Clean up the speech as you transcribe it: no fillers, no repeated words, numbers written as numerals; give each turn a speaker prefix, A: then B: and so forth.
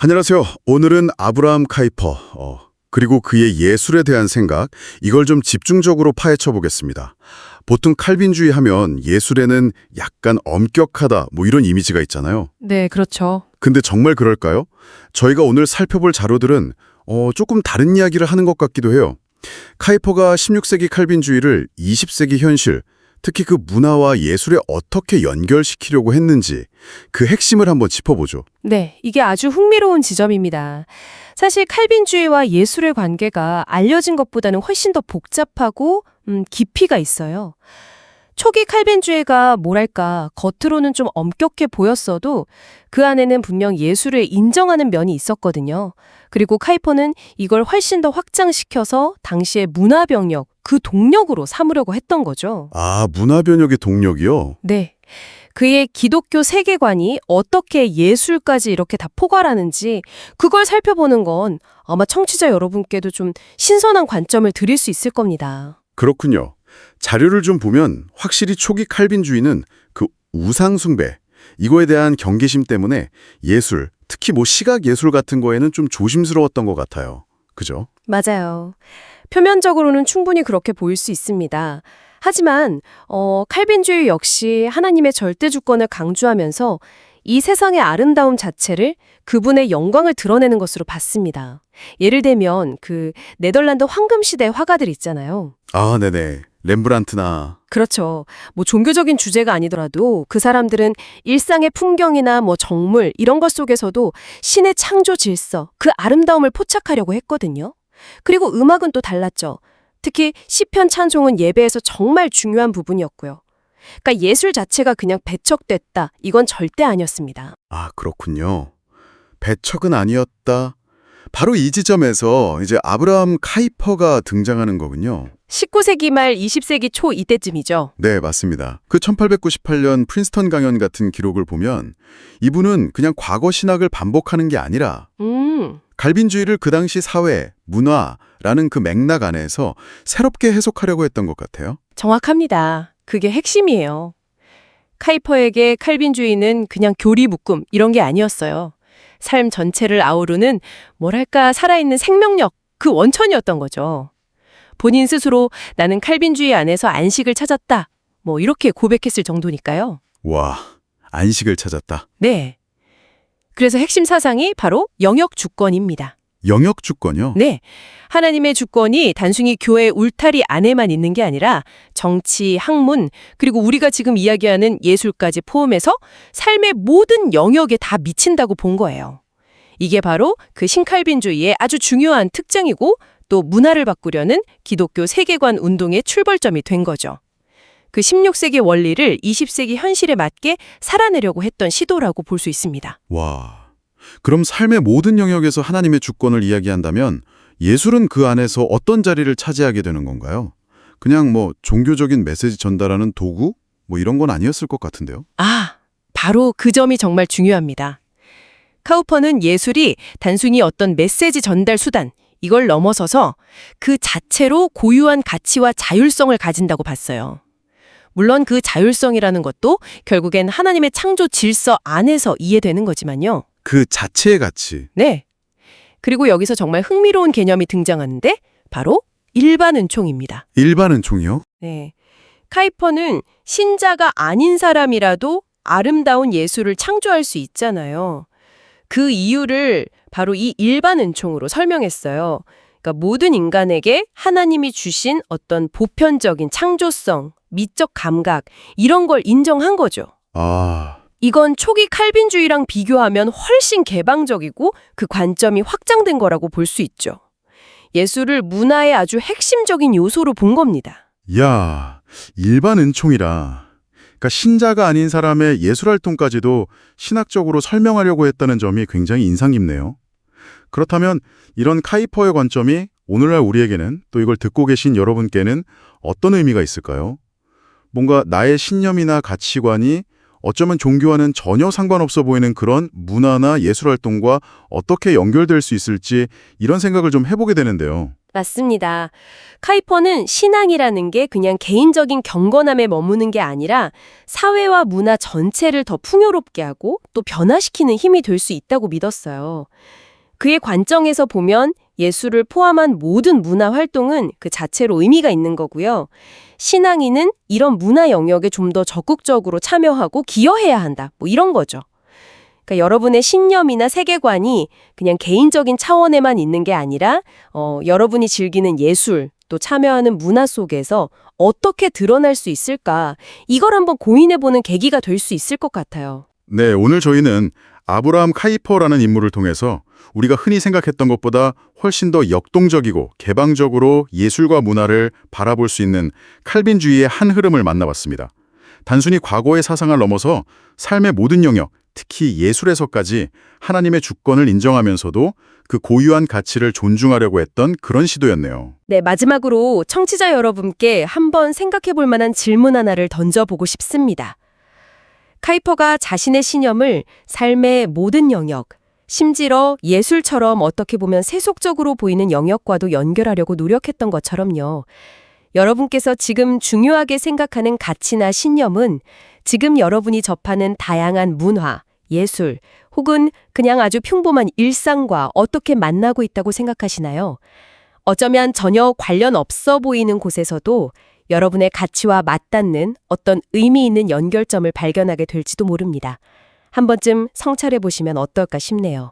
A: 안녕하세요. 오늘은 아브라함 카이퍼, 그리고 그의 예술에 대한 생각, 이걸 좀 집중적으로 파헤쳐 보겠습니다. 보통 칼빈주의 하면 예술에는 약간 엄격하다, 뭐 이런 이미지가 있잖아요.
B: 네, 그렇죠.
A: 근데 정말 그럴까요? 저희가 오늘 살펴볼 자료들은 조금 다른 이야기를 하는 것 같기도 해요. 카이퍼가 16세기 칼빈주의를 20세기 현실, 특히 그 문화와 예술에 어떻게 연결시키려고 했는지 그 핵심을 한번 짚어보죠.
B: 네, 이게 아주 흥미로운 지점입니다. 사실 칼빈주의와 예술의 관계가 알려진 것보다는 훨씬 더 복잡하고 깊이가 있어요. 초기 칼빈주의가 뭐랄까 겉으로는 좀 엄격해 보였어도 그 안에는 분명 예술을 인정하는 면이 있었거든요. 그리고 카이퍼는 이걸 훨씬 더 확장시켜서 당시의 문화 병력, 그 동력으로 삼으려고 했던 거죠.
A: 아, 문화 변혁의 동력이요?
B: 네. 그의 기독교 세계관이 어떻게 예술까지 이렇게 다 포괄하는지 그걸 살펴보는 건 아마 청취자 여러분께도 좀 신선한 관점을 드릴 수 있을 겁니다.
A: 그렇군요. 자료를 좀 보면 확실히 초기 칼빈주의는 그 우상 숭배, 이거에 대한 경계심 때문에 예술, 특히 뭐 시각 예술 같은 거에는 좀 조심스러웠던 것 같아요. 그죠?
B: 맞아요. 표면적으로는 충분히 그렇게 보일 수 있습니다. 하지만 칼빈주의 역시 하나님의 절대 주권을 강조하면서 이 세상의 아름다움 자체를 그분의 영광을 드러내는 것으로 봤습니다. 예를 들면 그 네덜란드 황금시대 화가들 있잖아요.
A: 아, 네네. 렘브란트나.
B: 그렇죠. 뭐 종교적인 주제가 아니더라도 그 사람들은 일상의 풍경이나 뭐 정물 이런 것 속에서도 신의 창조 질서, 그 아름다움을 포착하려고 했거든요. 그리고 음악은 또 달랐죠. 특히 시편 찬송은 예배에서 정말 중요한 부분이었고요. 그러니까 예술 자체가 그냥 배척됐다. 이건 절대 아니었습니다.
A: 아, 그렇군요. 배척은 아니었다. 바로 이 지점에서 이제 아브라함 카이퍼가 등장하는 거군요.
B: 19세기 말 20세기 초 이때쯤이죠.
A: 네, 맞습니다. 그 1898년 프린스턴 강연 같은 기록을 보면 이분은 그냥 과거 신학을 반복하는 게 아니라 칼빈주의를 그 당시 사회, 문화라는 그 맥락 안에서 새롭게 해석하려고 했던 것 같아요.
B: 정확합니다. 그게 핵심이에요. 카이퍼에게 칼빈주의는 그냥 교리묶음 이런 게 아니었어요. 삶 전체를 아우르는 뭐랄까 살아있는 생명력, 그 원천이었던 거죠. 본인 스스로 나는 칼빈주의 안에서 안식을 찾았다. 뭐 이렇게 고백했을 정도니까요.
A: 와, 안식을 찾았다.
B: 네. 그래서 핵심 사상이 바로 영역 주권입니다.
A: 영역 주권이요?
B: 네. 하나님의 주권이 단순히 교회 울타리 안에만 있는 게 아니라 정치, 학문, 그리고 우리가 지금 이야기하는 예술까지 포함해서 삶의 모든 영역에 다 미친다고 본 거예요. 이게 바로 그 신칼빈주의의 아주 중요한 특징이고 또 문화를 바꾸려는 기독교 세계관 운동의 출발점이 된 거죠. 그 16세기 원리를 20세기 현실에 맞게 살아내려고 했던 시도라고 볼 수 있습니다.
A: 와, 그럼 삶의 모든 영역에서 하나님의 주권을 이야기한다면 예술은 그 안에서 어떤 자리를 차지하게 되는 건가요? 그냥 뭐 종교적인 메시지 전달하는 도구? 뭐 이런 건 아니었을 것 같은데요?
B: 아, 바로 그 점이 정말 중요합니다. 카우퍼는 예술이 단순히 어떤 메시지 전달 수단, 이걸 넘어서서 그 자체로 고유한 가치와 자율성을 가진다고 봤어요. 물론 그 자율성이라는 것도 결국엔 하나님의 창조 질서 안에서 이해되는 거지만요.
A: 그 자체의 가치.
B: 네. 그리고 여기서 정말 흥미로운 개념이 등장하는데 바로 일반 은총입니다.
A: 일반 은총이요?
B: 네. 카이퍼는 신자가 아닌 사람이라도 아름다운 예술을 창조할 수 있잖아요. 그 이유를 바로 이 일반 은총으로 설명했어요. 그러니까 모든 인간에게 하나님이 주신 어떤 보편적인 창조성, 미적 감각 이런 걸 인정한 거죠.
A: 아,
B: 이건 초기 칼빈주의랑 비교하면 훨씬 개방적이고 그 관점이 확장된 거라고 볼 수 있죠. 예술을 문화의 아주 핵심적인 요소로 본 겁니다.
A: 야, 일반 은총이라. 그러니까 신자가 아닌 사람의 예술활동까지도 신학적으로 설명하려고 했다는 점이 굉장히 인상 깊네요. 그렇다면 이런 카이퍼의 관점이 오늘날 우리에게는 또 이걸 듣고 계신 여러분께는 어떤 의미가 있을까요? 뭔가 나의 신념이나 가치관이 어쩌면 종교와는 전혀 상관없어 보이는 그런 문화나 예술활동과 어떻게 연결될 수 있을지 이런 생각을 좀 해보게 되는데요.
B: 맞습니다. 카이퍼는 신앙이라는 게 그냥 개인적인 경건함에 머무는 게 아니라 사회와 문화 전체를 더 풍요롭게 하고 또 변화시키는 힘이 될 수 있다고 믿었어요. 그의 관점에서 보면 예술을 포함한 모든 문화 활동은 그 자체로 의미가 있는 거고요. 신앙인은 이런 문화 영역에 좀 더 적극적으로 참여하고 기여해야 한다. 뭐 이런 거죠. 그러니까 여러분의 신념이나 세계관이 그냥 개인적인 차원에만 있는 게 아니라 여러분이 즐기는 예술, 또 참여하는 문화 속에서 어떻게 드러날 수 있을까? 이걸 한번 고민해보는 계기가 될 수 있을 것 같아요.
A: 네, 오늘 저희는 아브라함 카이퍼라는 인물을 통해서 우리가 흔히 생각했던 것보다 훨씬 더 역동적이고 개방적으로 예술과 문화를 바라볼 수 있는 칼빈주의의 한 흐름을 만나봤습니다. 단순히 과거의 사상을 넘어서 삶의 모든 영역, 특히 예술에서까지 하나님의 주권을 인정하면서도 그 고유한 가치를 존중하려고 했던 그런 시도였네요.
B: 네, 마지막으로 청취자 여러분께 한번 생각해 볼 만한 질문 하나를 던져보고 싶습니다. 카이퍼가 자신의 신념을 삶의 모든 영역, 심지어 예술처럼 어떻게 보면 세속적으로 보이는 영역과도 연결하려고 노력했던 것처럼요. 여러분께서 지금 중요하게 생각하는 가치나 신념은 지금 여러분이 접하는 다양한 문화, 예술, 혹은 그냥 아주 평범한 일상과 어떻게 만나고 있다고 생각하시나요? 어쩌면 전혀 관련 없어 보이는 곳에서도 여러분의 가치와 맞닿는 어떤 의미 있는 연결점을 발견하게 될지도 모릅니다. 한 번쯤 성찰해 보시면 어떨까 싶네요.